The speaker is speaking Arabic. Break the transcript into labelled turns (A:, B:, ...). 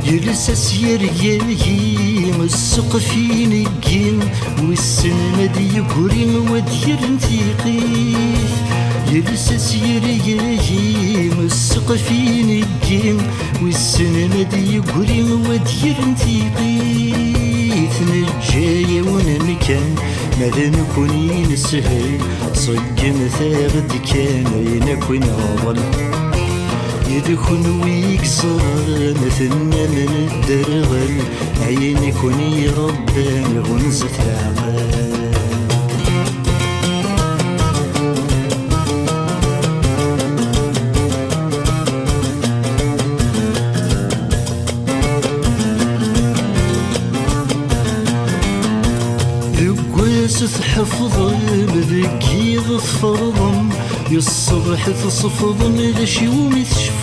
A: يلسس يرياهي السقفين الجين والسند يقرن ودير انتقيف يلسس يرياهي السقفين الجين والسند يقرن ودير انتقيف نجايا ونمكان ماذا نكون نسهل صق مثابد كان ينكون أظل يدخن ويكسر مثلنا من الدرغل عين يكون يربان غنزة العمال تحفظ بذكي ظفرضم يالصبح تصفضم لشي ومثشف